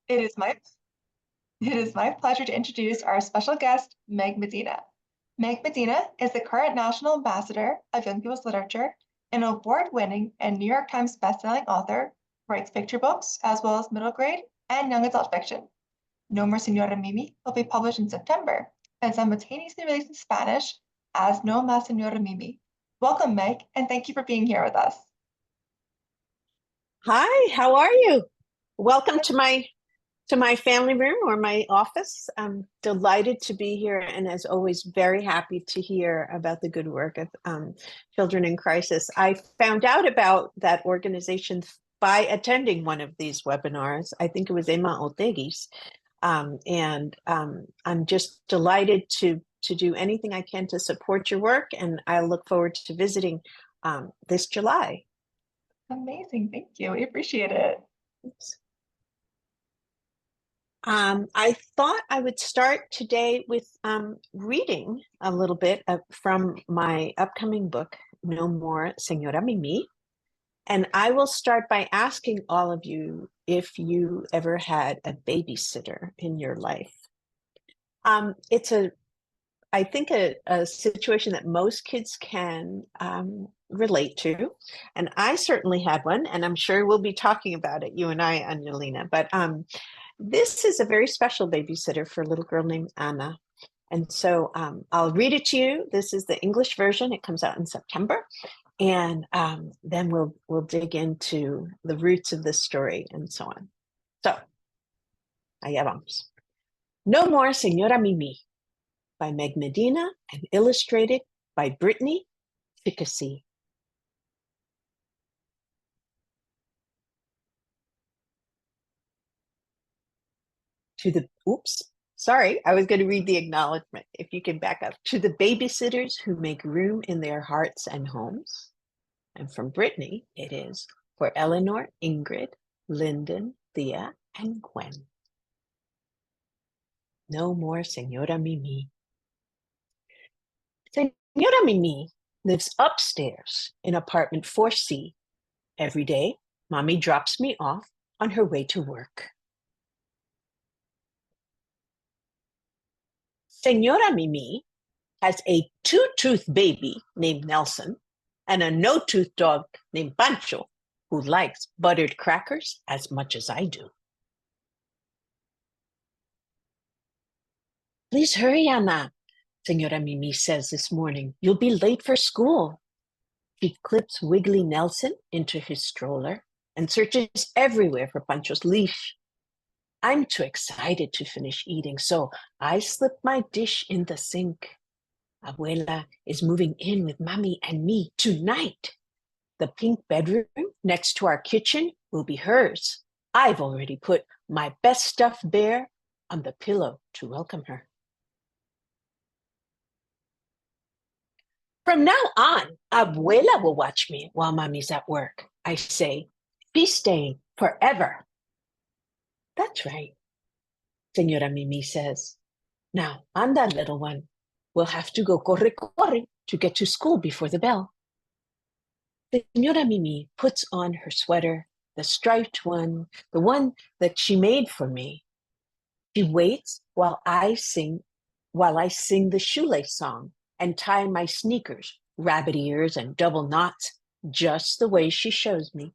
It is my it is my pleasure to introduce our special guest, Meg Medina. Meg Medina is the current National Ambassador of Young People's Literature, an award-winning and New York Times bestselling author, writes picture books as well as middle grade and young adult fiction. No More Señora Mimí will be published in September and simultaneously released in Spanish as No Más Señora Mimí. Welcome, Meg, and thank you for being here with us. Hi, how are you? Welcome to my family room or my office. I'm delighted to be here, and as always, very happy to hear about the good work of Children in Crisis. I found out about that organization by attending one of these webinars. I think it was Emma Otegi's, and I'm just delighted to do anything I can to support your work, and I look forward to visiting this July. Amazing, thank you. We appreciate it. Oops. I thought I would start today with reading a little bit from my upcoming book, No More Señora Mimí. And I will start by asking all of you if you ever had a babysitter in your life. It's I think a situation that most kids can relate to. And I certainly had one, and I'm sure we'll be talking about it, you and I, Angelina. But this is a very special babysitter for a little girl named Anna. And so I'll read it to you. This is the English version. It comes out in September. And then we'll dig into the roots of this story and so on. So, allá vamos. No More Señora Mimí by Meg Medina and illustrated by Brittany Ficacy. Sorry, I was going to read the acknowledgement. If you can back up. To the babysitters who make room in their hearts and homes. And from Brittany, it is for Eleanor, Ingrid, Lyndon, Thea, and Gwen. No More Señora Mimí. Señora Mimí lives upstairs in apartment 4C. Every day, Mommy drops me off on her way to work. Señora Mimí has a two-tooth baby named Nelson and a no-tooth dog named Pancho, who likes buttered crackers as much as I do. Please hurry, Anna, Señora Mimí says this morning. You'll be late for school. She clips Wiggly Nelson into his stroller and searches everywhere for Pancho's leash. I'm too excited to finish eating, so I slip my dish in the sink. Abuela is moving in with Mommy and me tonight. The pink bedroom next to our kitchen will be hers. I've already put my best stuffed bear on the pillow to welcome her. From now on, Abuela will watch me while Mommy's at work. I say, she's staying forever. That's right, Señora Mimí says. Now, anda, little one. We'll have to go corre, corre to get to school before the bell. Señora Mimí puts on her sweater, the striped one, the one that she made for me. She waits while I sing the shoelace song and tie my sneakers, rabbit ears, and double knots, just the way she shows me.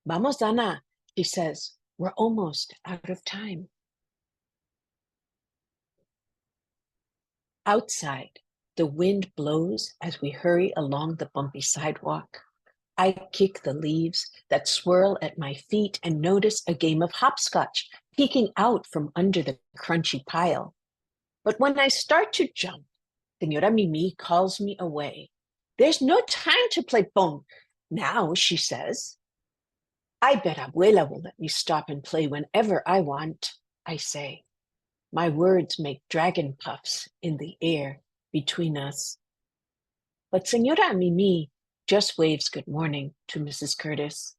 Vamos, Ana, she says. We're almost out of time. Outside, the wind blows as we hurry along the bumpy sidewalk. I kick the leaves that swirl at my feet and notice a game of hopscotch peeking out from under the crunchy pile. But when I start to jump, Señora Mimí calls me away. There's no time to play pong now, she says. I bet Abuela will let me stop and play whenever I want, I say. My words make dragon puffs in the air between us. But Señora Mimí just waves good morning to Mrs. Curtis.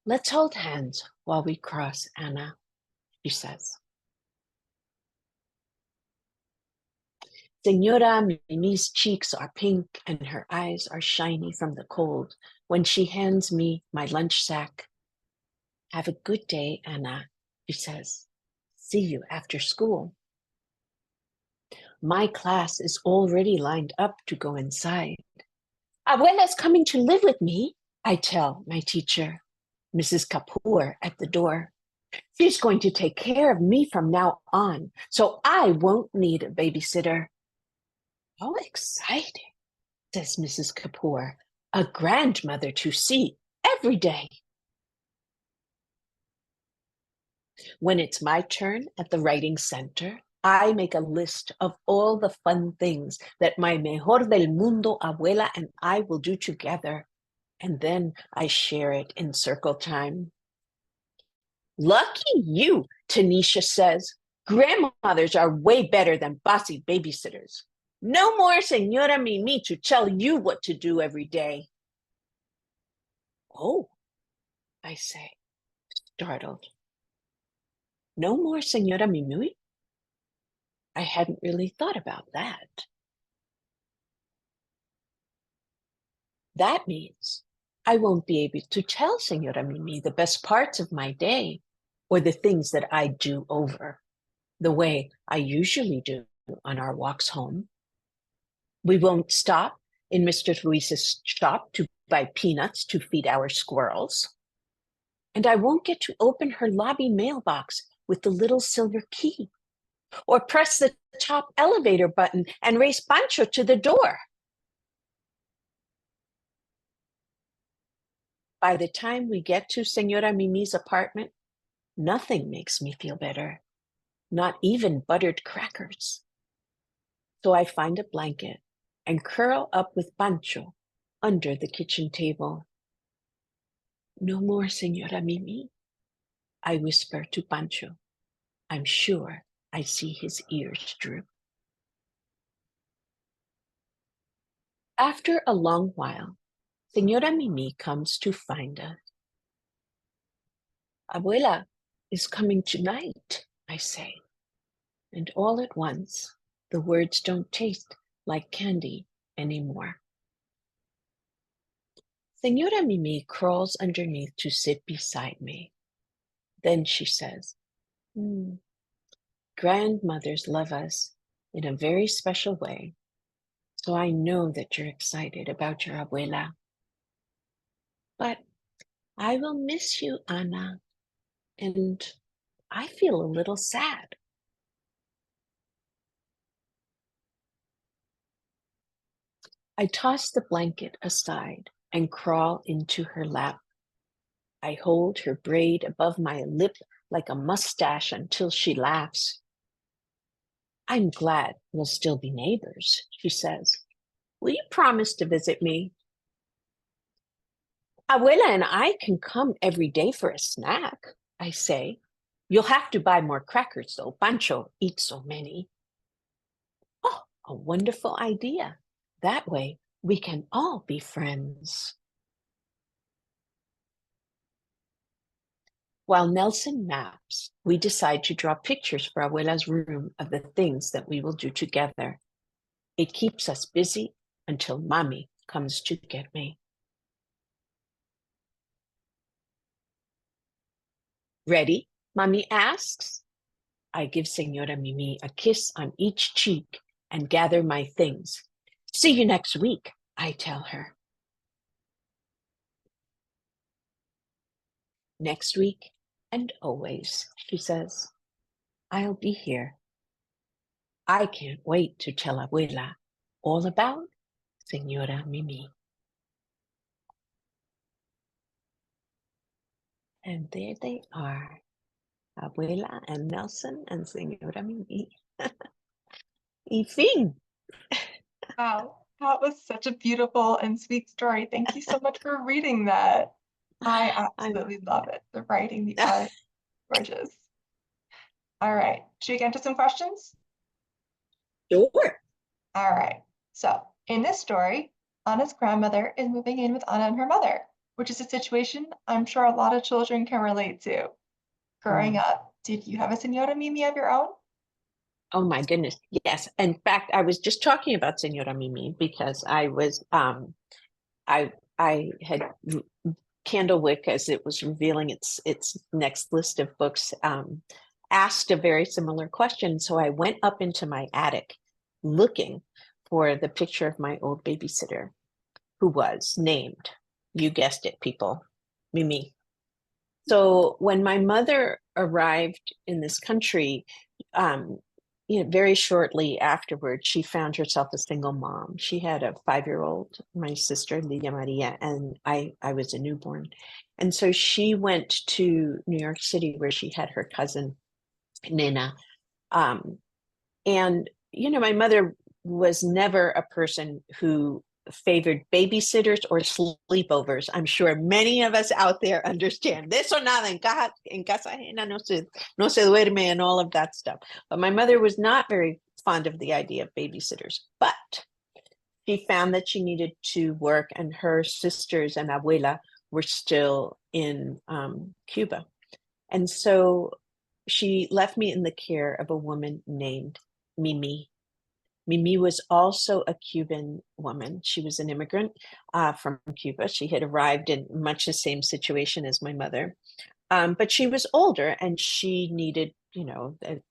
Let's hold hands while we cross, Anna, she says. Señora Mimí's cheeks are pink and her eyes are shiny from the cold when she hands me my lunch sack. Have a good day, Anna, she says. See you after school. My class is already lined up to go inside. Abuela's coming to live with me, I tell my teacher, Mrs. Kapoor, at the door. She's going to take care of me from now on, so I won't need a babysitter. How exciting, says Mrs. Kapoor, a grandmother to see every day. When it's my turn at the writing center, I make a list of all the fun things that my mejor del mundo abuela and I will do together, and then I share it in circle time. Lucky you, Tanisha says. Grandmothers are way better than bossy babysitters. No more Señora Mimí to tell you what to do every day. Oh, I say, startled. No more Señora Mimí? I hadn't really thought about that. That means I won't be able to tell Señora Mimí the best parts of my day or the things that I do over, the way I usually do on our walks home. We won't stop in Mr. Ruiz's shop to buy peanuts to feed our squirrels. And I won't get to open her lobby mailbox with the little silver key, or press the top elevator button and race Pancho to the door. By the time we get to Señora Mimi's apartment, nothing makes me feel better, not even buttered crackers. So I find a blanket and curl up with Pancho under the kitchen table. No more Señora Mimí, I whisper to Pancho. I'm sure I see his ears droop. After a long while, Señora Mimí comes to find us. Abuela is coming tonight, I say, and all at once, the words don't taste like candy anymore. Señora Mimí crawls underneath to sit beside me. Then she says, grandmothers love us in a very special way, so I know that you're excited about your abuela. But I will miss you, Ana, and I feel a little sad. I toss the blanket aside and crawl into her lap. I hold her braid above my lip like a mustache until she laughs. I'm glad we'll still be neighbors, she says. Will you promise to visit me? Abuela and I can come every day for a snack, I say. You'll have to buy more crackers, though. Pancho eats so many. Oh, a wonderful idea. That way we can all be friends. While Nelson naps, we decide to draw pictures for Abuela's room of the things that we will do together. It keeps us busy until Mommy comes to get me. Ready? Mommy asks. I give Señora Mimí a kiss on each cheek and gather my things. See you next week, I tell her. Next week and always, she says. I'll be here. I can't wait to tell Abuela all about Señora Mimí. And there they are, Abuela and Nelson and Señora Mimí. Y fin. Wow, that was such a beautiful and sweet story. Thank you so much for reading that. I absolutely love it. The writing, the art, gorgeous. All right, should we get into some questions? Sure. All right, so in this story, Anna's grandmother is moving in with Anna and her mother, which is a situation I'm sure a lot of children can relate to. Growing up, did you have a Señora Mimí of your own? Oh my goodness, yes. In fact, I was just talking about Señora Mimí because I was, I had Candlewick, as it was revealing its next list of books, asked a very similar question. So I went up into my attic looking for the picture of my old babysitter, who was named, you guessed it, people, Mimi. So when my mother arrived in this country, very shortly afterwards, she found herself a single mom. She had a 5-year-old, my sister, Lidia Maria, and I was a newborn. And so she went to New York City where she had her cousin, Nina. And, my mother was never a person who favored babysitters or sleepovers. I'm sure many of us out there understand this or nada en casa ajena no se duerme and all of that stuff. But my mother was not very fond of the idea of babysitters, but she found that she needed to work, and her sisters and abuela were still in Cuba. And so she left me in the care of a woman named Mimi. Mimi was also a Cuban woman. She was an immigrant from Cuba. She had arrived in much the same situation as my mother, but she was older and she needed,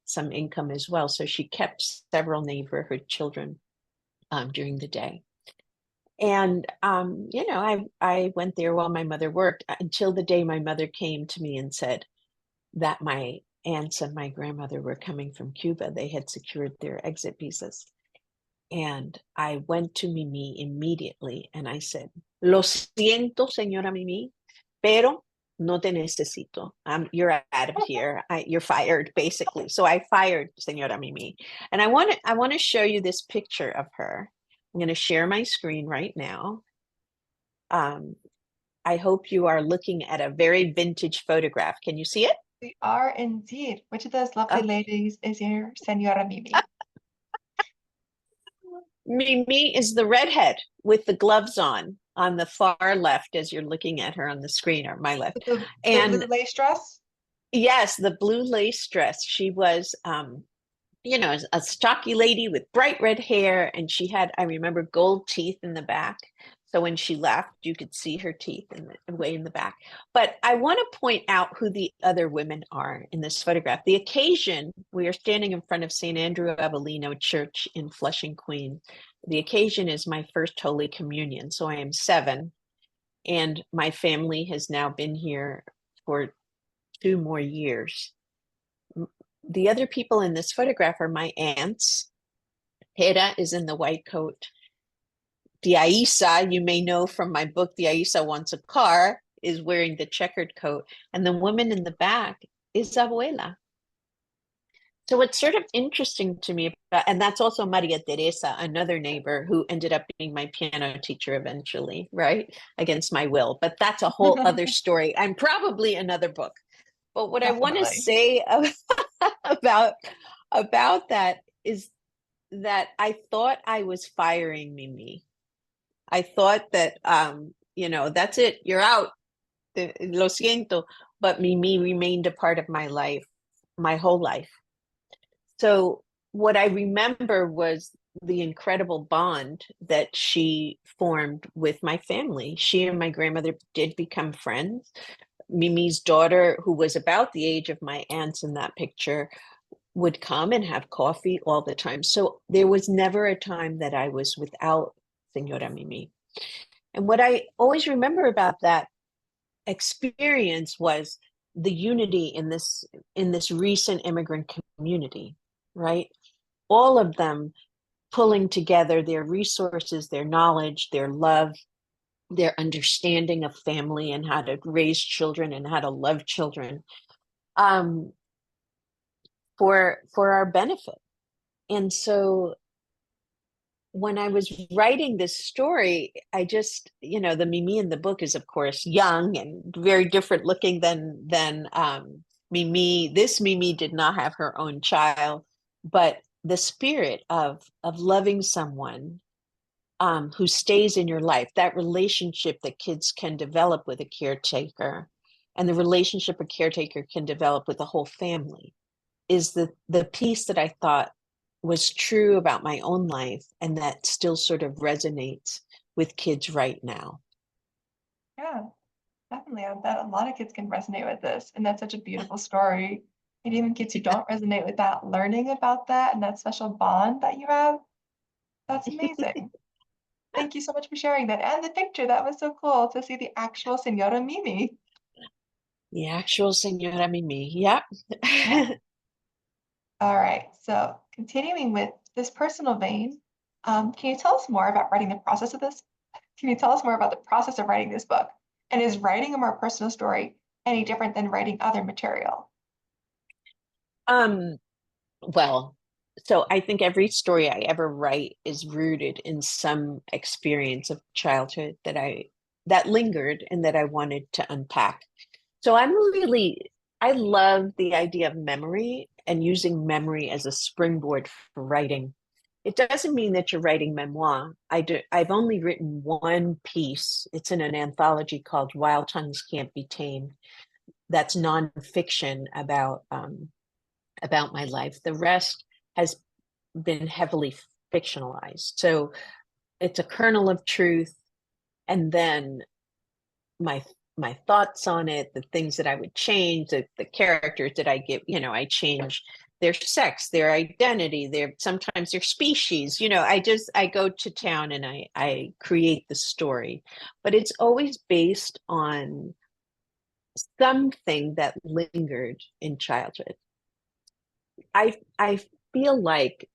some income as well. So she kept several neighborhood children during the day. And, I went there while my mother worked until the day my mother came to me and said that my aunts and my grandmother were coming from Cuba. They had secured their exit visas. And I went to Mimi immediately and I said, "Lo siento, señora Mimi, pero no te necesito. You're out of here. You're fired, basically." So I fired señora Mimi. And I want to show you this picture of her. I'm going to share my screen right now. I hope you are looking at a very vintage photograph. Can you see it? We are indeed. Which of those lovely ladies is your Señora Mimí? Mimi is the redhead with the gloves on the far left, as you're looking at her on the screen, or my left. The blue lace dress? Yes, the blue lace dress. She was, a stocky lady with bright red hair, and she had, I remember, gold teeth in the back. So when she laughed, you could see her teeth way in the back. But I want to point out who the other women are in this photograph. The occasion, we are standing in front of St. Andrew Avellino Church in Flushing, Queens. The occasion is my first Holy Communion. So I am 7, and my family has now been here for 2 more years. The other people in this photograph are my aunts. Hera is in the white coat. Tia Isa, you may know from my book, Tia Isa Wants a Car, is wearing the checkered coat. And the woman in the back is Abuela. So what's sort of interesting to me, and that's also Maria Teresa, another neighbor who ended up being my piano teacher eventually, right? Against my will. But that's a whole other story. I'm probably another book. But what Definitely. I want to say about that is that I thought I was firing Mimi. I thought that, that's it, you're out, lo siento. But Mimi remained a part of my life, my whole life. So what I remember was the incredible bond that she formed with my family. She and my grandmother did become friends. Mimi's daughter, who was about the age of my aunts in that picture, would come and have coffee all the time. So there was never a time that I was without Señora Mimi. And what I always remember about that experience was the unity in this recent immigrant community, right? All of them pulling together their resources, their knowledge, their love, their understanding of family and how to raise children and how to love children, for our benefit. And so when I was writing this story, I just, the Mimi in the book is, of course, young and very different looking than Mimi. This Mimi did not have her own child, but the spirit of loving someone who stays in your life, that relationship that kids can develop with a caretaker, and the relationship a caretaker can develop with the whole family, is the piece that I thought was true about my own life, and that still sort of resonates with kids right now. Yeah. Definitely. I bet a lot of kids can resonate with this. And that's such a beautiful story. And even kids who don't resonate with that, learning about that and that special bond that you have, that's amazing. Thank you so much for sharing that. And the picture, that was so cool to see the actual Señora Mimi. The actual Señora Mimí. Yep. Yeah. All right. So continuing with this personal vein, can you tell us more about writing the process of this? Can you tell us more about the process of writing this book? And is writing a more personal story any different than writing other material? Um, well, so I think every story I ever write is rooted in some experience of childhood that lingered and that I wanted to unpack. So I love the idea of memory and using memory as a springboard for writing. It doesn't mean that you're writing memoir. I've only written one piece. It's in an anthology called Wild Tongues Can't Be Tamed. That's nonfiction about my life. The rest has been heavily fictionalized. So it's a kernel of truth, and then my my thoughts on it, the things that I would change, the characters that I give, I change their sex, their identity, sometimes their species. I go to town and I create the story, but it's always based on something that lingered in childhood. I feel like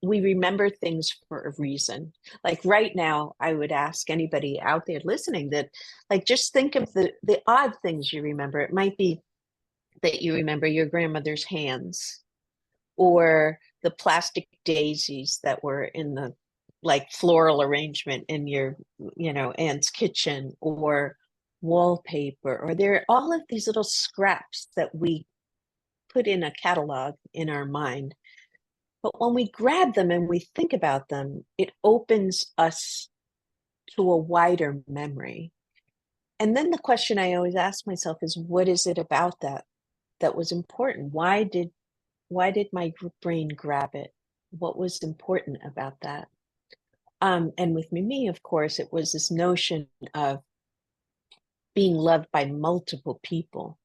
we remember things for a reason. Like right now, I would ask anybody out there listening that, like, just think of the odd things you remember. It might be that you remember your grandmother's hands, or the plastic daisies that were in the like floral arrangement in your, aunt's kitchen, or wallpaper, or there are all of these little scraps that we put in a catalog in our mind. But when we grab them and we think about them, it opens us to a wider memory. And then the question I always ask myself is, what is it about that was important? Why did my brain grab it? What was important about that? And with Mimi, of course, it was this notion of being loved by multiple people,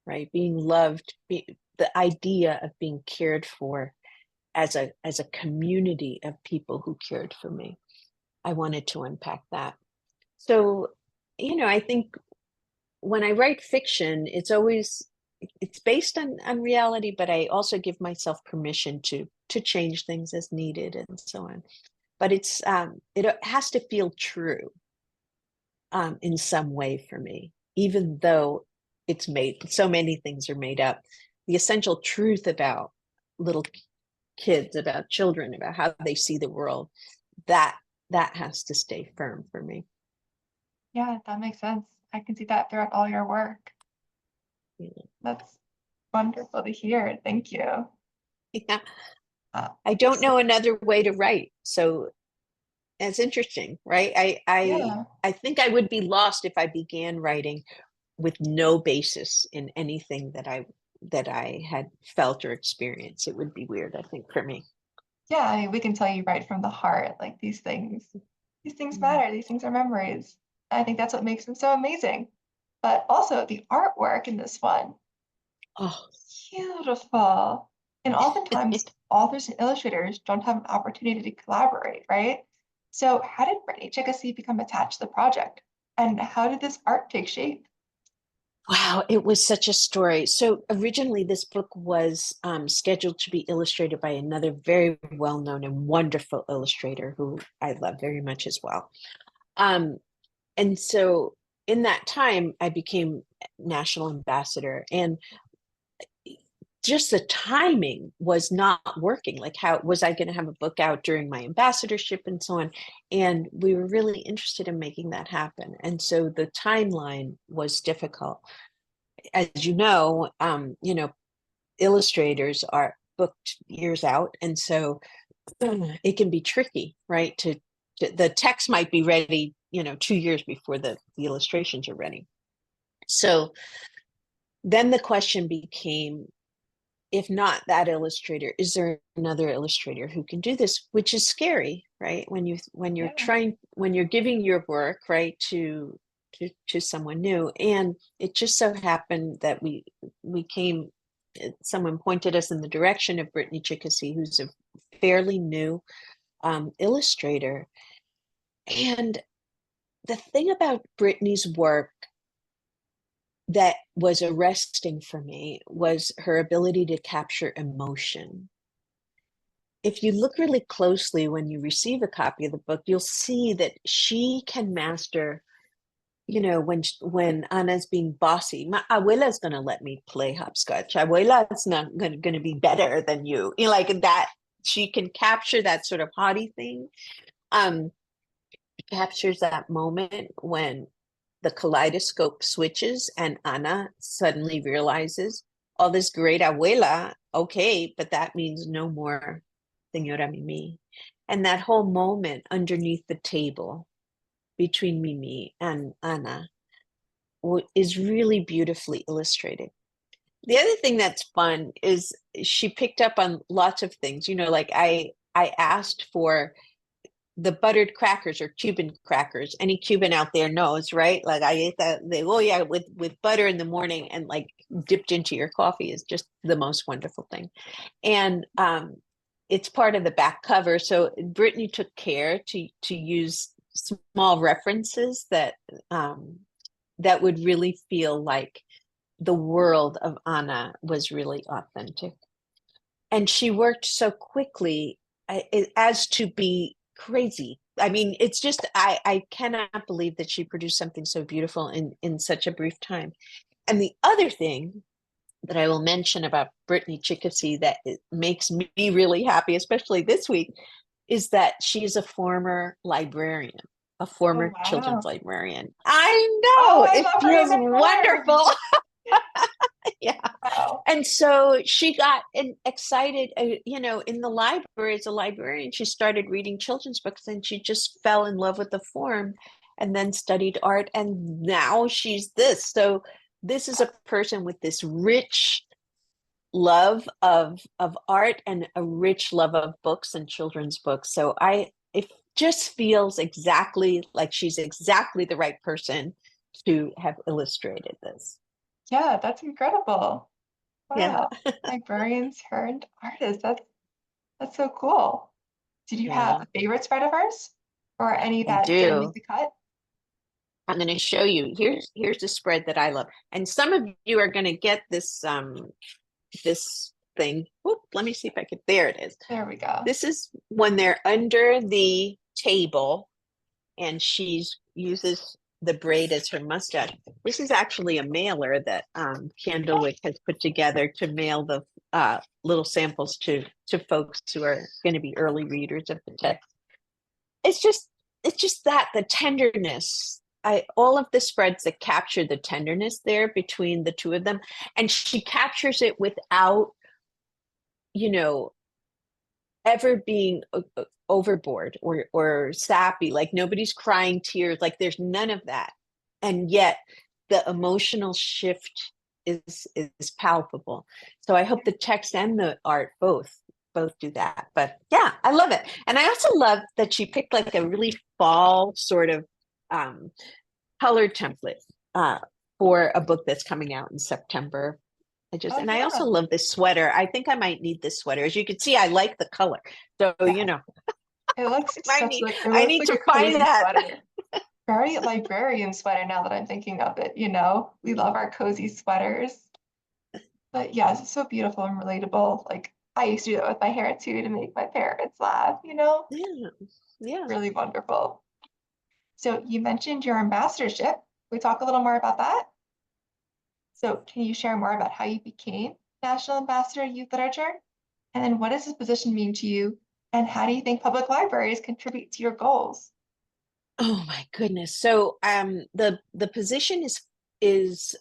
right? Being loved, the idea of being cared for as a community of people who cared for me. I wanted to unpack that. So, I think when I write fiction, it's based on reality, but I also give myself permission to change things as needed and so on. But it has to feel true in some way for me, even though it's made, so many things are made up. The essential truth about little kids, about children, about how they see the world, that has to stay firm for me. Yeah, that makes sense. I can see that throughout all your work. Yeah. That's wonderful to hear. Thank you. Yeah. Uh, I don't so, know another way to write, so that's interesting, right? yeah, I think I would be lost if I began writing with no basis in anything that I had felt or experienced. It would be weird, I think, for me. yeah, I mean, we can tell you right from the heart, like these things matter. These things are memories. I think that's what makes them so amazing. But also the artwork in this one, Oh, beautiful. And oftentimes authors and illustrators don't have an opportunity to collaborate, right? So how did Brittany Chickasee become attached to the project? And how did this art take shape? wow, it was such a story. So originally, this book was scheduled to be illustrated by another very well-known and wonderful illustrator who I love very much as well. Um, and so in that time, I became national ambassador, and just the timing was not working. Like, how was I going to have a book out during my ambassadorship and so on? And we were really interested in making that happen. And so the timeline was difficult. As illustrators are booked years out, and so it can be tricky, right? The text might be ready, 2 years before the illustrations are ready. So then the question became, if not that illustrator, is there another illustrator who can do this? Which is scary, right? When you're Yeah, giving your work, right, to to someone new. And it just so happened that we came, someone pointed us in the direction of Brittany Chickasee, who's a fairly new illustrator. And the thing about Brittany's work that was arresting for me was her ability to capture emotion. If you look really closely when you receive a copy of the book, you'll see that she can master, you know, when Ana's being bossy, my abuela's going to let me play hopscotch. Abuela's not going to be better than you. You know, like that, she can capture that sort of haughty thing. Captures that moment when the kaleidoscope switches and Ana suddenly realizes all this great abuela, okay, but that means no more Señora Mimí. And that whole moment underneath the table between Mimi and Ana is really beautifully illustrated. The other thing that's fun is she picked up on lots of things, you know, like I asked for the buttered crackers or Cuban crackers. Any Cuban out there knows, right? Like I ate that, with butter in the morning and like dipped into your coffee is just the most wonderful thing. And it's part of the back cover. So Brittany took care to use small references that that would really feel like the world of Ana was really authentic. And she worked so quickly as to be crazy. I mean, it's just, I cannot believe that she produced something so beautiful in such a brief time. And the other thing that I will mention about Brittany Chickasee that makes me really happy, especially this week, is that she's a former librarian, a former children's librarian. I know, it feels wonderful. Yeah. Wow. And so she got excited, you know, in the library as a librarian. She started reading children's books and she just fell in love with the form and then studied art. And now she's this. So this is a person with this rich love of art and a rich love of books and children's books. So it just feels exactly like she's exactly the right person to have illustrated this. Yeah, that's incredible. Yeah. Wow. Librarians turned artists. That's so cool. Did you have Yeah, a favorite spread of hers? Or any I that didn't make do. the cut? I'm going to show you. Here's the spread that I love. And some of you are going to get this this thing. Whoop, let me see if I could. There it is. There we go. This is when they're under the table and she uses the braid as her mustache. This is actually a mailer that Candlewick has put together to mail the little samples to folks who are going to be early readers of the text. It's just that the tenderness. All of the spreads that capture the tenderness there between the two of them, and she captures it without, you know, ever being overboard or sappy. Like nobody's crying tears. Like there's none of that, and yet the emotional shift is palpable. So I hope the text and the art both do that. But yeah, I love it. And I also love that she picked like a really fall sort of color template for a book that's coming out in September. I also love this sweater. I think I might need this sweater. As you can see, I like the color. So, you know, It looks I need like to a find cozy that. sweater. Very librarian sweater now that I'm thinking of it, you know? We love our cozy sweaters. But yes, it's so beautiful and relatable. Like I used to do that with my hair too to make my parents laugh, you know? Yeah. Yeah. Really wonderful. So you mentioned your ambassadorship. Can we talk a little more about that? So can you share more about how you became National Ambassador of Youth Literature? And then what does this position mean to you? And how do you think public libraries contribute to your goals? Oh my goodness. So the position is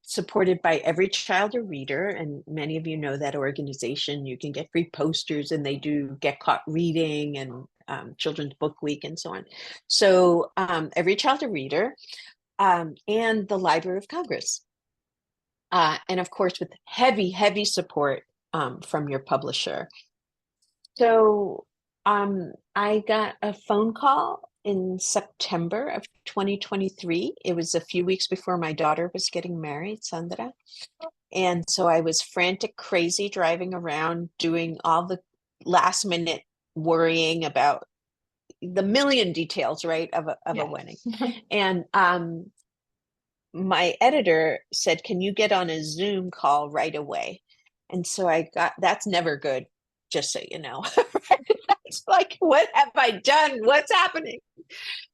supported by Every Child a Reader, and many of you know that organization. You can get free posters, and they do Get Caught Reading and Children's Book Week and so on. So Every Child a Reader and the Library of Congress, and of course with heavy support from your publisher. So I got a phone call in September of 2023. It was a few weeks before my daughter was getting married, Sandra. And so I was frantic, crazy, driving around, doing all the last minute worrying about the million details, right, of a wedding. And my editor said, "Can you get on a Zoom call right away?" And so I got, that's never good, just so you know. It's like, what have I done? What's happening?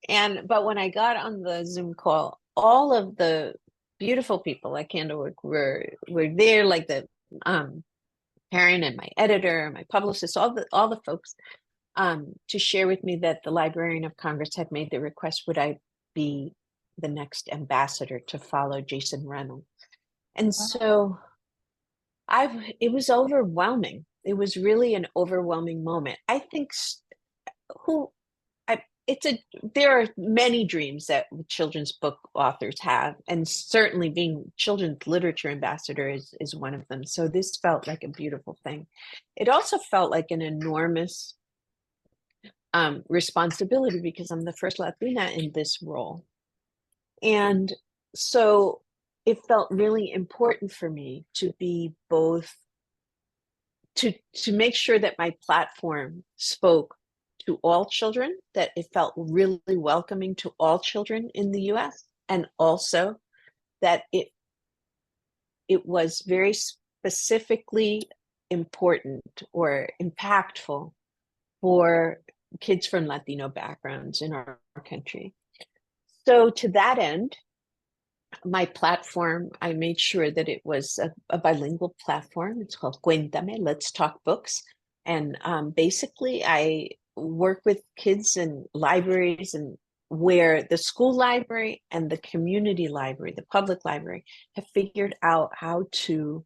But when I got on the Zoom call, all of the beautiful people at Candlewick were there, like the Karen and my editor, my publicist, all the folks, to share with me that the Librarian of Congress had made the request, would I be the next ambassador to follow Jason Reynolds? And so it was overwhelming. It was really an overwhelming moment. I think there are many dreams that children's book authors have, and certainly being children's literature ambassador is one of them. So this felt like a beautiful thing. It also felt like an enormous responsibility, because I'm the first Latina in this role. And so it felt really important for me to be both, to make sure that my platform spoke to all children, that it felt really welcoming to all children in the US, and also that it was very specifically important or impactful for kids from Latino backgrounds in our country. So to that end, my platform, I made sure that it was a bilingual platform. It's called Cuéntame, Let's Talk Books. And basically, I work with kids in libraries, and where the school library and the community library, the public library, have figured out how to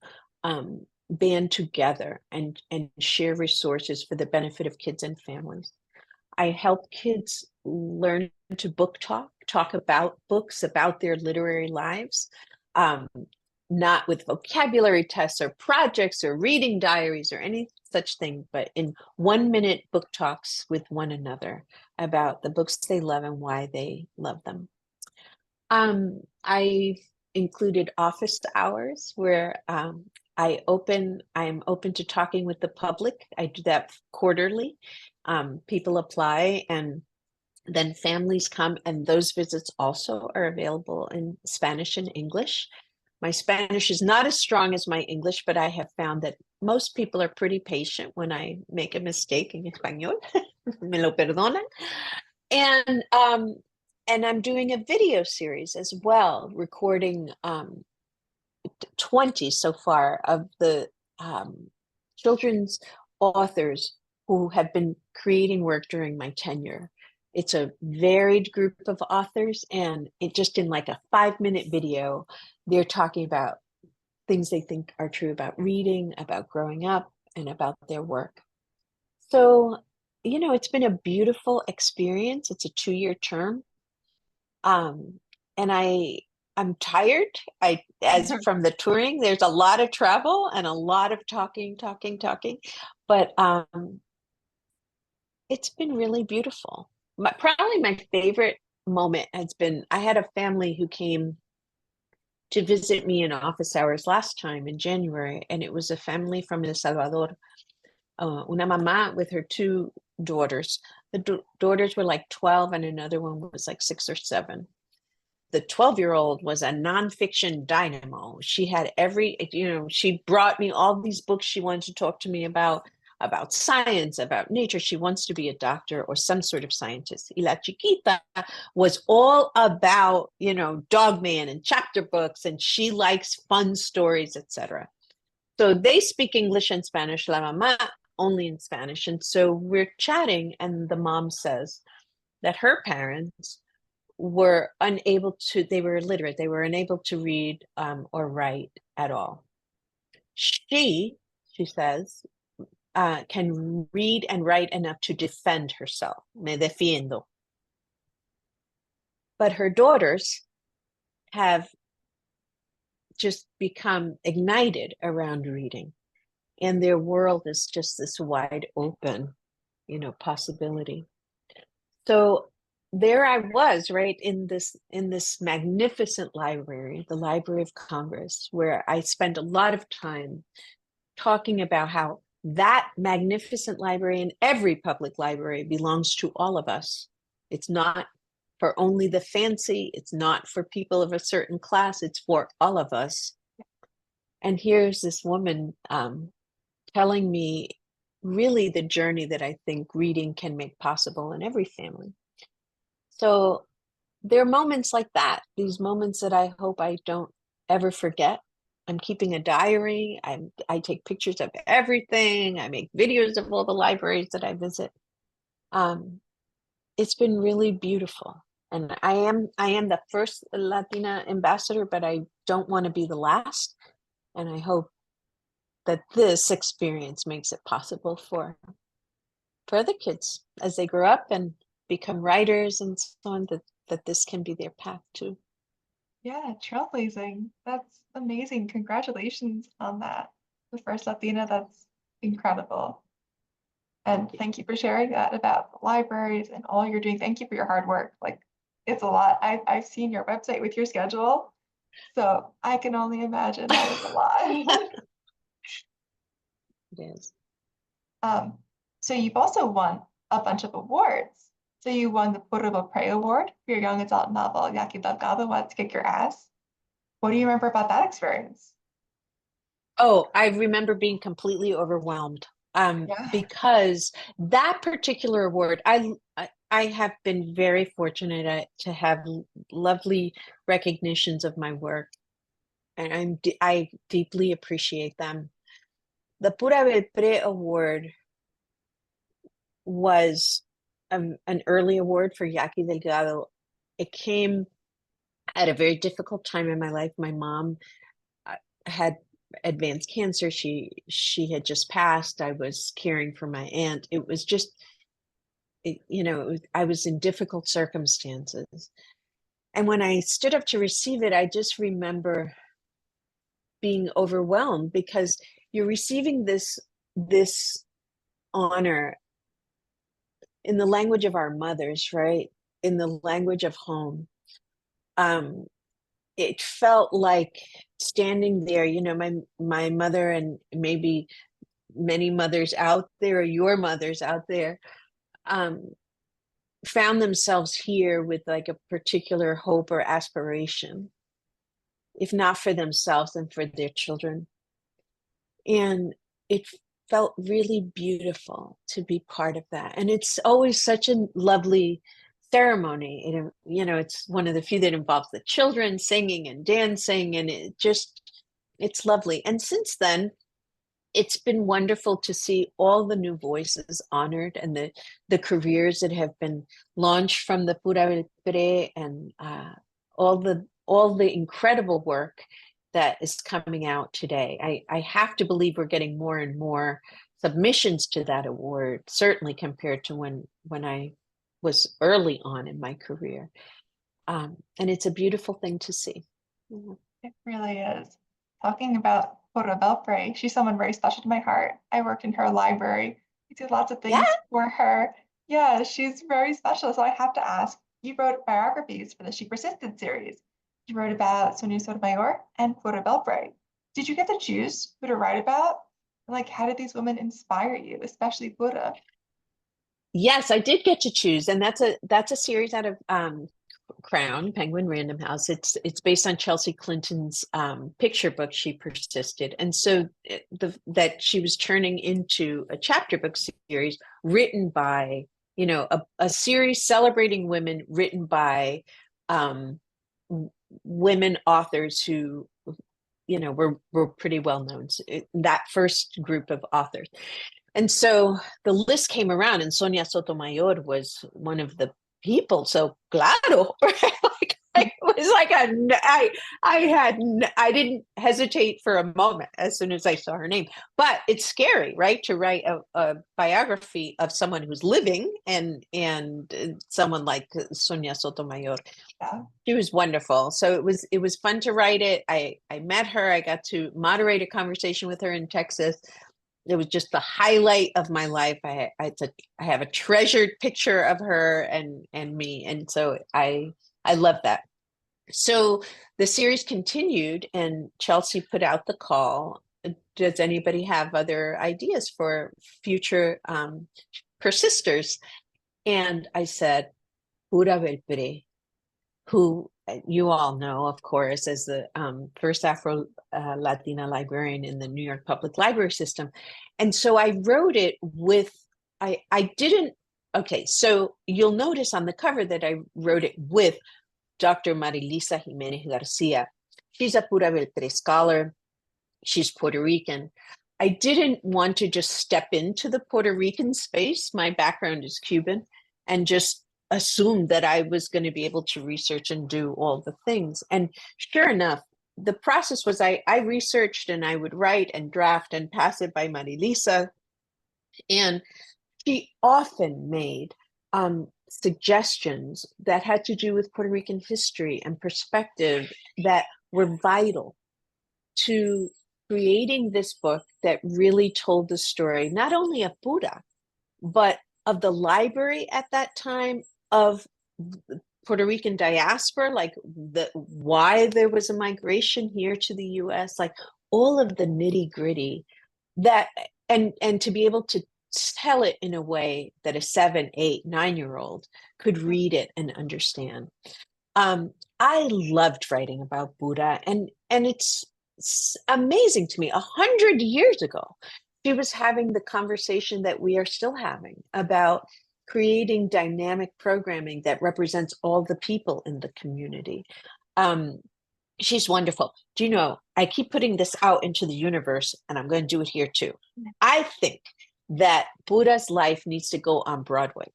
band together and share resources for the benefit of kids and families. I help kids learn to book talk about books, about their literary lives, not with vocabulary tests or projects or reading diaries or any such thing, but in 1-minute book talks with one another about the books they love and why they love them. I've included office hours where I'm open to talking with the public. I do that quarterly. People apply, and then families come, and those visits also are available in Spanish and English. My Spanish is not as strong as my English, but I have found that most people are pretty patient when I make a mistake in español. Me lo perdonan. And I'm doing a video series as well, recording 20 so far of the children's authors who have been creating work during my tenure. It's a varied group of authors, and it just in like a 5-minute video, they're talking about things they think are true about reading, about growing up, and about their work. So, it's been a beautiful experience. It's a 2-year term. And I'm tired. As from the touring, there's a lot of travel and a lot of talking, but it's been really beautiful. Probably my favorite moment has been, I had a family who came to visit me in office hours last time in January, and it was a family from El Salvador, una mamá with her 2 daughters. The daughters were like 12 and another one was like 6 or 7. The 12-year-old was a nonfiction dynamo. She had she brought me all these books she wanted to talk to me about science, about nature. She wants to be a doctor or some sort of scientist. Y la chiquita was all about, Dogman and chapter books, and she likes fun stories, etc. So they speak English and Spanish, la mamá only in Spanish. And so we're chatting, and the mom says that her parents were unable to, they were illiterate, they were unable to read or write at all. She says, can read and write enough to defend herself. Me defiendo. But her daughters have just become ignited around reading, and their world is just this wide open, possibility. So there I was, right, in this magnificent library, the Library of Congress, where I spent a lot of time talking about how that magnificent library, and every public library, belongs to all of us. It's not for only the fancy, it's not for people of a certain class, it's for all of us. And here's this woman telling me really the journey that I think reading can make possible in every family. So there are moments like that, these moments that I hope I don't ever forget. I'm keeping a diary. I take pictures of everything. I make videos of all the libraries that I visit. It's been really beautiful. And I am the first Latina ambassador, but I don't want to be the last. And I hope that this experience makes it possible for other kids as they grow up and become writers and so on, that this can be their path too. Yeah, trailblazing. That's amazing. Congratulations on that. The first Latina, that's incredible. And thank you for sharing that about the libraries and all you're doing. Thank you for your hard work. Like, it's a lot. I've seen your website with your schedule, so I can only imagine that is a lot. It is. So you've also won a bunch of awards. So you won the Pura Belpré Award for your young adult novel, Yaki Delgado Wants to Kick Your Ass. What do you remember about that experience? Oh, I remember being completely overwhelmed Yeah. because that particular award, I have been very fortunate to have lovely recognitions of my work, and I deeply appreciate them. The Pura Belpré Award was an early award for Yaki Delgado. It came at a very difficult time in my life. My mom had advanced cancer. She had just passed. I was caring for my aunt. It was just, I was in difficult circumstances. And when I stood up to receive it, I just remember being overwhelmed because you're receiving this honor in the language of our mothers, right? In the language of home. It felt like standing there, my mother, and maybe many mothers out there, your mothers out there, found themselves here with like a particular hope or aspiration, if not for themselves, then for their children. And it felt really beautiful to be part of that. And it's always such a lovely ceremony. It's one of the few that involves the children singing and dancing, and it's lovely. And since then, it's been wonderful to see all the new voices honored and the careers that have been launched from the Pura Belpré, and all the incredible work that is coming out today. I have to believe we're getting more and more submissions to that award, certainly compared to when I was early on in my career. And it's a beautiful thing to see. It really is. Talking about Pura Belpré, she's someone very special to my heart. I work in her library. We do lots of things Yeah. for her. Yeah, she's very special. So I have to ask, you wrote biographies for the She Persisted series. You wrote about Sonia Sotomayor and Pura Belpré. Did you get to choose who to write about? Like, how did these women inspire you, especially Pura? Yes, I did get to choose, and that's a series out of Crown Penguin Random House. It's based on Chelsea Clinton's picture book, She Persisted, and so that she was turning into a chapter book series written by a series celebrating women, written by women authors who were pretty well known. That first group of authors. And so the list came around, and Sonia Sotomayor was one of the people. So claro, it was like I didn't hesitate for a moment as soon as I saw her name. But it's scary, right, to write a biography of someone who's living, and someone like Sonia Sotomayor. Yeah. She was wonderful. So it was fun to write it. I met her. I got to moderate a conversation with her in Texas. it was just the highlight of my life. I have a treasured picture of her and me, and so I love that. So the series continued, and Chelsea put out the call. Does anybody have other ideas for future persisters? And I said, Pura Belpré, who you all know, of course, as the first Afro-Latina librarian in the New York Public Library system. And so I wrote it with, I didn't, okay, so you'll notice on the cover that I wrote it with Dr. Marilisa Jimenez Garcia. She's a Pura Belpré scholar. She's Puerto Rican. I didn't want to just step into the Puerto Rican space. My background is Cuban, and just assumed that I was going to be able to research and do all the things. And sure enough, the process was I researched, and I would write and draft and pass it by Marilisa. And she often made suggestions that had to do with Puerto Rican history and perspective that were vital to creating this book that really told the story, not only of Pura, but of the library at that time, of Puerto Rican diaspora, like why there was a migration here to the US, like all of the nitty gritty that, and to be able to tell it in a way that a 7, 8, 9-year-old could read it and understand. I loved writing about Pura, and it's amazing to me. 100 years ago, she was having the conversation that we are still having about creating dynamic programming that represents all the people in the community. She's wonderful. Do you know, I keep putting this out into the universe, and I'm going to do it here too. I think that Pura's life needs to go on Broadway.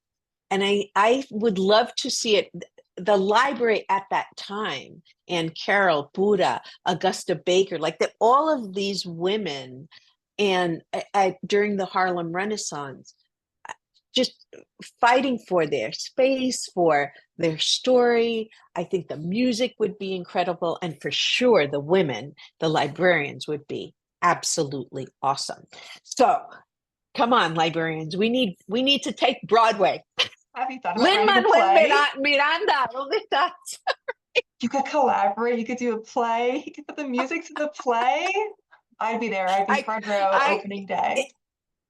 And I would love to see it. The library at that time, and Carol, Pura, Augusta Baker, like that, all of these women, and during the Harlem Renaissance, just fighting for their space, for their story. I think the music would be incredible. And for sure, the women, the librarians, would be absolutely awesome. So come on, librarians, we need to take Broadway. Have you thought about Lin-Manuel writing a play? Miranda, ¿dónde estás? You could collaborate. You could do a play. You could put the music to the play. I'd be there. I'd be front row opening day.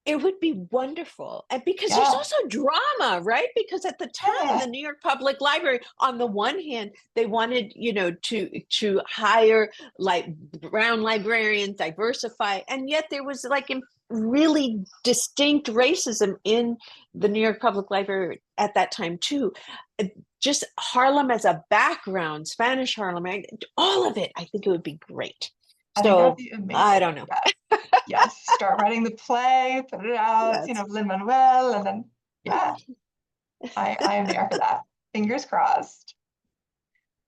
It would be wonderful. And because Yeah. there's also drama, right? Because at the time, Yeah. the New York Public Library, on the one hand, they wanted, to hire like brown librarians, diversify, and yet there was like really distinct racism in the New York Public Library at that time too. Just Harlem as a background, Spanish Harlem, all of it. I think it would be great. So I don't know. Yes, start writing the play, put it out, Yes. Lin-Manuel, and then, yeah, I am there for that. Fingers crossed.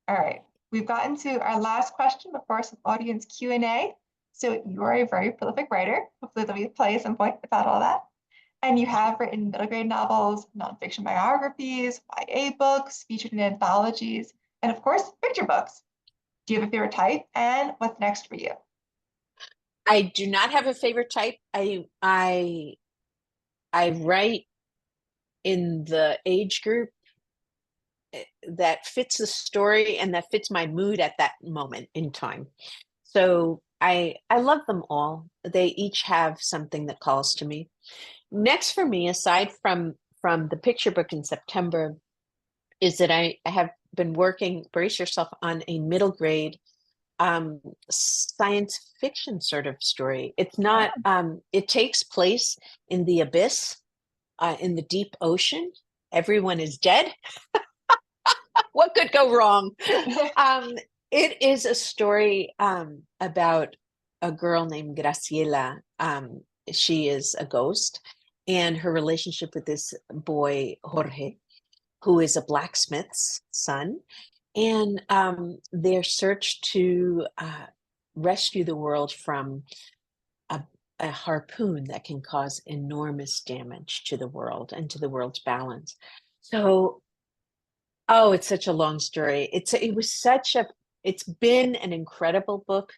All right, we've gotten to our last question before some audience Q&A. So you are a very prolific writer. Hopefully there'll be a play at some point about all that. And you have written middle grade novels, nonfiction biographies, YA books, featured in anthologies, and of course, picture books. Do you have a favorite type, and what's next for you? I do not have a favorite type. I write in the age group that fits the story and that fits my mood at that moment in time. So I love them all. They each have something that calls to me. Next for me, aside from the picture book in September, is that I have been working, brace yourself, on a middle grade science fiction sort of story. It's not, it takes place in the abyss, in the deep ocean. Everyone is dead. What could go wrong? It is a story about a girl named Graciela. She is a ghost, and her relationship with this boy, Jorge, who is a blacksmith's son, and their search to rescue the world from a harpoon that can cause enormous damage to the world and to the world's balance. So, it's such a long story. It's been an incredible book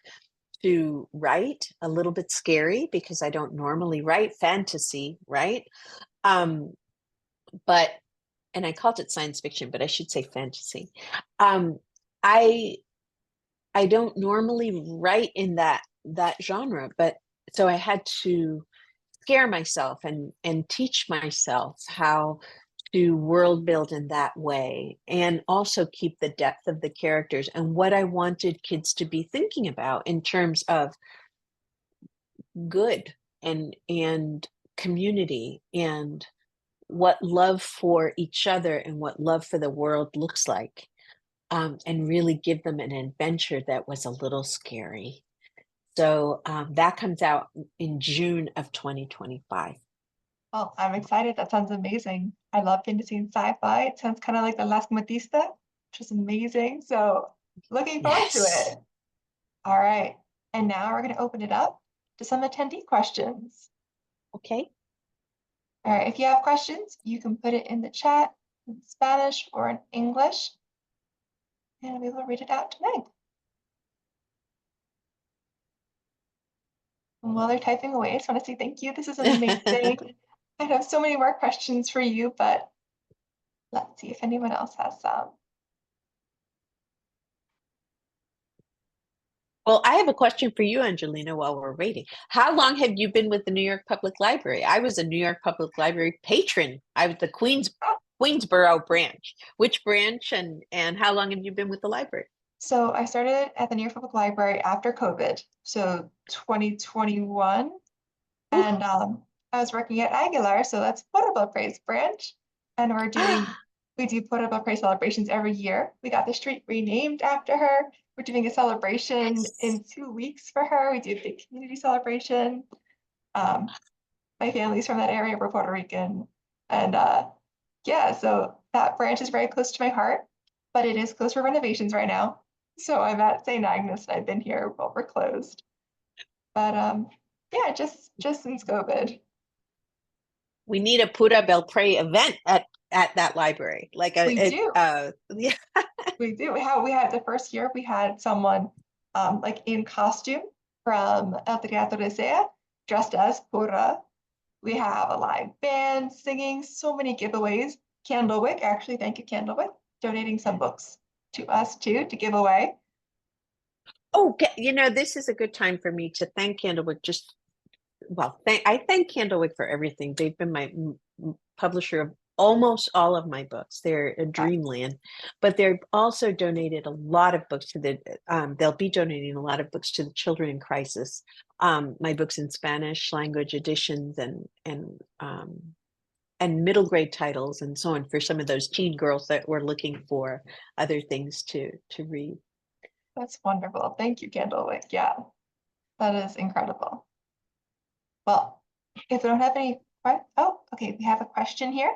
to write, a little bit scary because I don't normally write fantasy, right? But, and I called it science fiction, but I should say fantasy. Um, I I don't normally write in that genre, but so I had to scare myself and teach myself how to world build in that way, and also keep the depth of the characters and what I wanted kids to be thinking about in terms of good and community, and what love for each other and what love for the world looks like, and really give them an adventure that was a little scary. So that comes out in June of 2025. Oh, I'm excited. That sounds amazing. I love fantasy and sci-fi. It sounds kind of like the Last Matista, which is amazing. So looking forward to Yes. it. All right. And now we're going to open it up to some attendee questions. Okay. All right. If you have questions, you can put it in the chat in Spanish or in English, and we will read it out to Meg. And while they're typing away, I just want to say thank you. This is amazing. I have so many more questions for you, but let's see if anyone else has some. Well, I have a question for you, Angelina, while we're waiting. How long have you been with the New York Public Library? I was a New York Public Library patron. I was the Queensboro branch. Which branch, and how long have you been with the library? So I started at the New York Public Library after COVID, so 2021. Ooh. And I was working at Aguilar, so that's Pura Belpré branch. And we do Pura Belpré celebrations every year. We got the street renamed after her. We're doing a celebration Yes. in 2 weeks for her. We do a big community celebration. Um, my family's from that area, we're Puerto Rican. And yeah, so that branch is very close to my heart, but it is closed for renovations right now. So I'm at St. Agnes and I've been here while we're closed. But yeah, just since COVID. We need a Pura Belpré event at that library. Like We do. yeah. We do. We had the first year we had someone like in costume from El Teatro de Sea, dressed as Pura. We have a live band singing, so many giveaways. Candlewick, actually, thank you, Candlewick, donating some books to us too to give away. Oh, this is a good time for me to thank Candlewick. I thank Candlewick for everything. They've been my publisher of almost all of my books. They're a dreamland, but they've also donated a lot of books to they'll be donating a lot of books to the children in crisis. My books in Spanish language editions and middle grade titles and so on, for some of those teen girls that were looking for other things to read. That's wonderful. Thank you, Candlewick. Yeah, that is incredible. Well, if we don't have any, oh, okay, we have a question here.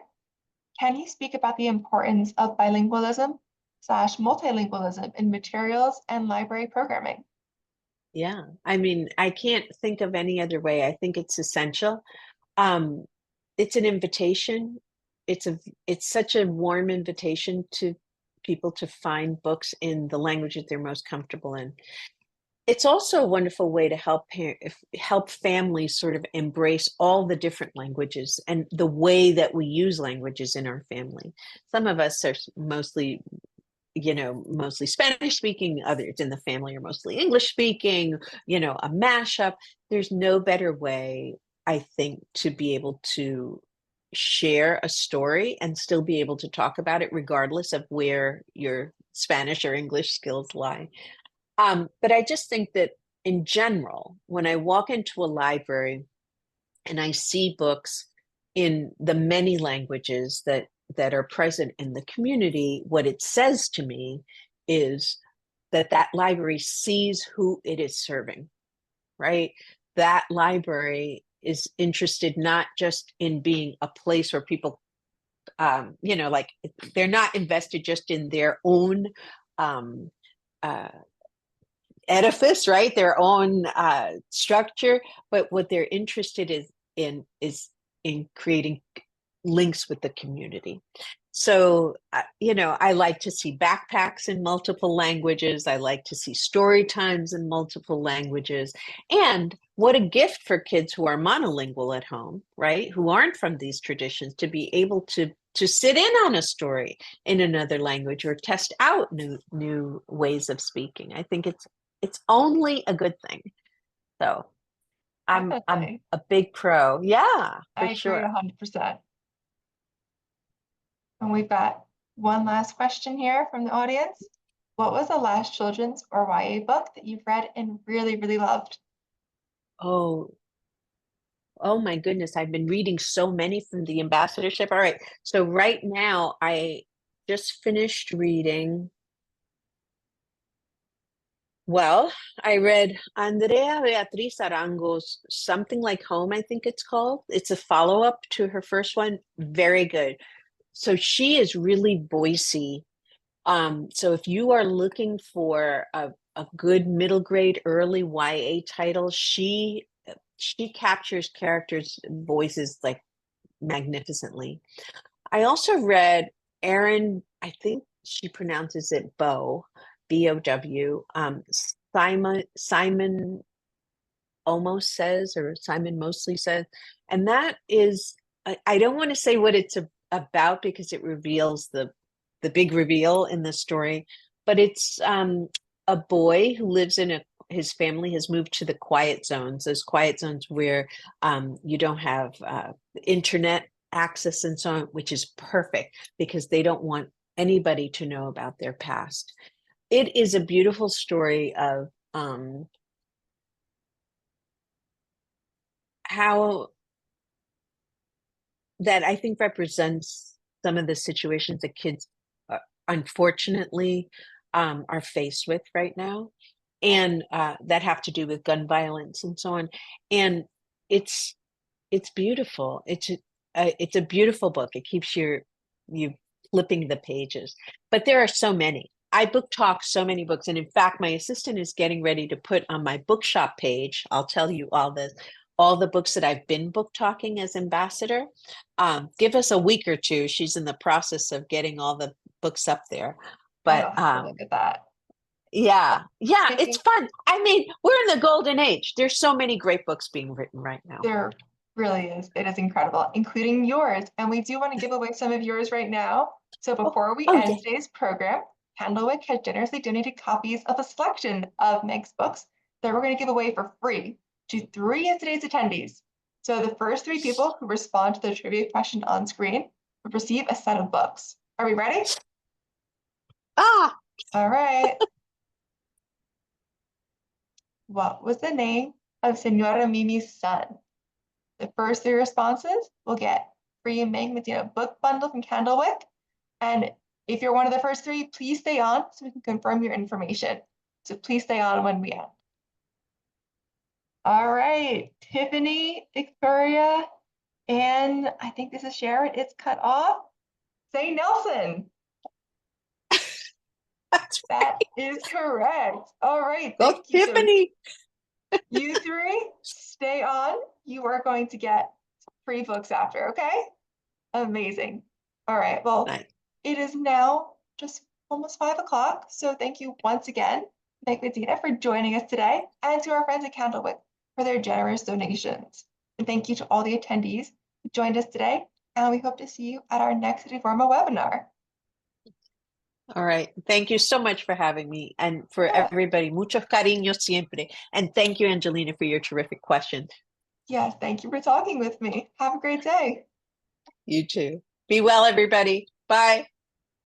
Can you speak about the importance of bilingualism / multilingualism in materials and library programming? Yeah, I mean, I can't think of any other way. I think it's essential. Um, it's an invitation. It's such a warm invitation to people to find books in the language that they're most comfortable in. It's also a wonderful way to help families sort of embrace all the different languages and the way that we use languages in our family. Some of us are mostly Spanish speaking, others in the family are mostly English speaking, a mashup. There's no better way, I think, to be able to share a story and still be able to talk about it regardless of where your Spanish or English skills lie. But I just think that in general, when I walk into a library and I see books in the many languages that are present in the community, what it says to me is that library sees who it is serving, right? That library is interested not just in being a place where people, like they're not invested just in their own edifice, right? Their own structure, but what they're interested is in creating links with the community. So, I like to see backpacks in multiple languages. I like to see story times in multiple languages. And what a gift for kids who are monolingual at home, right? Who aren't from these traditions to be able to sit in on a story in another language or test out new ways of speaking. I think it's only a good thing. So I'm Definitely. a big pro. Yeah, for I agree sure. 100%. And we've got one last question here from the audience. What was the last children's or YA book that you've read and really, really loved? Oh, oh my goodness, I've been reading so many from the ambassadorship. All right. So right now I just finished reading. Well, I read Andrea Beatriz Arango's Something Like Home, I think it's called. It's a follow-up to her first one. Very good. So she is really Boise. So if you are looking for a good middle grade early YA title, she captures characters' voices like magnificently. I also read Erin, I think she pronounces it Bow, Simon almost says, or Simon mostly says, and that is, I don't want to say what it's about because it reveals the big reveal in the story, but it's a boy who lives in his family has moved to the quiet zones, those quiet zones where you don't have internet access and so on, which is perfect because they don't want anybody to know about their past. It is a beautiful story of how that I think represents some of the situations that kids unfortunately are faced with right now, and that have to do with gun violence and so on. And it's beautiful. It's a beautiful book. It keeps you flipping the pages. But there are so many. I book talk so many books, and in fact, my assistant is getting ready to put on my bookshop page. I'll tell you all the books that I've been book talking as ambassador. Give us a week or two. She's in the process of getting all the books up there. I'll But have to look at that. yeah, it's Thinking fun. I mean, we're in the golden age. There's so many great books being written right now. there really is. It is incredible, including yours. And we do want to give away some of yours right now. So Oh, before we oh end yeah. today's program, Candlewick has generously donated copies of a selection of Meg's books that we're going to give away for free to 3 of today's attendees. So the first 3 people who respond to the trivia question on screen will receive a set of books. Are we ready? Ah, All right. What was the name of Señora Mimi's son? The first 3 responses will get free Meg Medina book bundle from Candlewick. And if you're one of the first 3, please stay on so we can confirm your information. So please stay on when we end. All right, Tiffany, Victoria, and I think this is Sharon. It's cut off. Say Nelson. that's That is correct. All right, go thank you. So Tiffany. you 3 stay on. You are going to get free books after, okay? Amazing. All right, well, Nice. it is now just almost 5 o'clock. So thank you once again, Meg Medina, for joining us today, and to our friends at Candlewick for their generous donations. And thank you to all the attendees who joined us today, and we hope to see you at our next REFORMA webinar. All right. Thank you so much for having me, and for Yeah. everybody. Mucho cariño siempre. And thank you, Angelina, for your terrific questions. Yes, thank you for talking with me. Have a great day. You too. Be well, everybody. Bye.